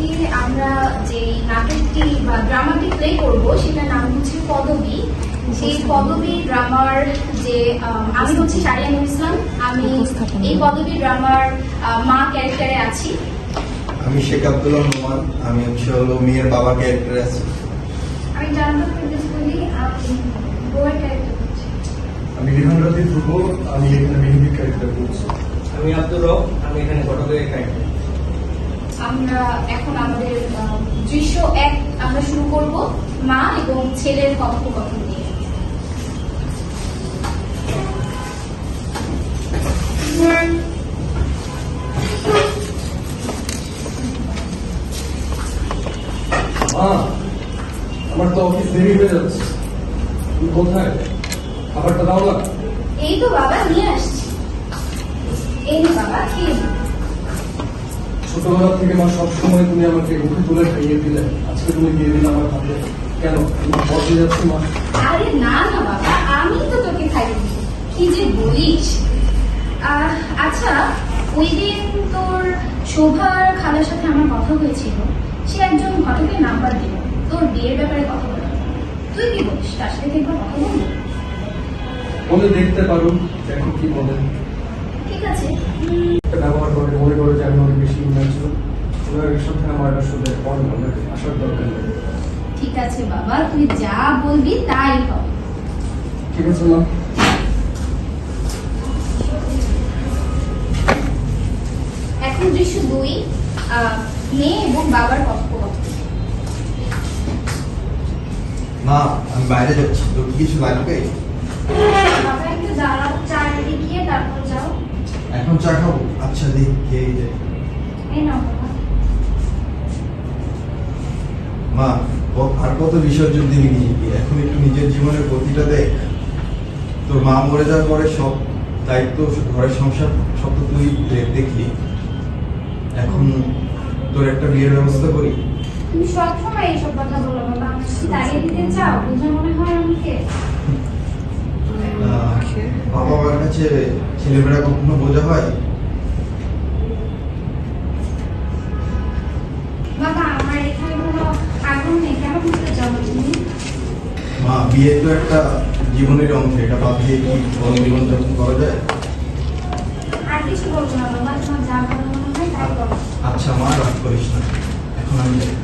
আজকে আমরা যে নাটকটি বা ড্রামাটি প্লে করব সেটার নাম হচ্ছে পদবী। সেই পদবী ড্রামার যে আমি হচ্ছে শারিয়া নুর ইসলাম, আমি এই পদবী ড্রামার মা ক্যারেক্টারে আছি। আমি শেখ আব্দুল্লাহ নোমান, আমি হলো মেয়ের বাবা ক্যারেক্টারে আছি। আমি জানতাম বলি আমি বউয়ের ক্যারেক্টার করছি। আমি রিহান রাফি ধ্রুব, আমি এখানে মেহেদির ক্যারেক্টার করছি। আমি আব্দুর রব, আমি এখানে ঘটকের ক্যারেক্টার। আমরা এখন আমাদের দৃশ্য 1 আমরা শুরু করব মা এবং ছেলের কথোপকথন নিয়ে। মা, আমার তো অফিস দেরি হয়ে যাচ্ছে। তুমি কোথায়? খাবারটা দাও না। এই তো বাবা নিয়ে আসছি। এই নে বাবা খেয়ে নে। ছোটবেলা থেকে মা সবসময় তুমি আমাকে মুখে তুলে খাইয়ে দিলে, আজকে তুমি দিয়ে দিলে আমার হাতে। কেন? তুমি বসে যাচ্ছি মা। আরে না না বাবা, আমি তো তোকে খাইয়ে দিই। কি যে বলিস। আচ্ছা, ওই দিন তোর শোভার খালার সাথে আমার কথা হয়েছিল। সে একজন ঘটকের নাম্বার দিল তোর বিয়ের ব্যাপারে কথা বলার জন্য। তুই কি বলিস, তার সাথে কি একবার কথা বলবি? বলে দেখতে পারো, দেখো কি বলেন। ঠিক আছে। একটা ব্যবহার করে মনে করে যে আমি অনেক বেশি ইমাজিন, ওনার সাথে আমার আসলে অনেক আসার দরকার নেই। ঠিক আছে বাবা, তুই যা বলবি তাই হবে। ঠিক আছে মা। এখন দৃশ্য 2, মেয়ে এবং বাবার কথোপকথন। মা, আমি বাইরে যাচ্ছি, তোর কি কিছু লাগবে? বাবা একটু দাঁড়াও, চা রেডি গিয়ে তারপর যাও। এখন চা খাবো? আচ্ছা দেখ খেয়ে যাই। এই নাও বাবা। মা, আর কত বিসর্জন দিবি নিজেকে? এখন একটু নিজের জীবনের গতিটা দেখ। তোর মা মরে যাওয়ার পরে সব দায়িত্ব, ঘরের সংসার সব তো তুই দেখলি। এখন তোর একটা বিয়ের ব্যবস্থা করি। তুমি সবসময় এইসব কথা বলো বাবা। আমাকে কি তাড়িয়ে দিতে চাও? বোঝা মনে হয় আমাকে। বাবা মার কাছে ছেলেমেয়েরা কখনো বোঝা হয়? বাবা আমার এখানে কোনো আগ্রহ নেই, কেন বুঝতে চাও তুমি? মা, বিয়ে তো একটা জীবনের অংশ, এটা বাদ দিয়ে কি জীবন যাপন করা যায়? আর কিছু বলবো না বাবা, তোমার যা ভালো মনে হয় তাই করো। আচ্ছা মা, রাগ করিস না, এখন আমি যাই।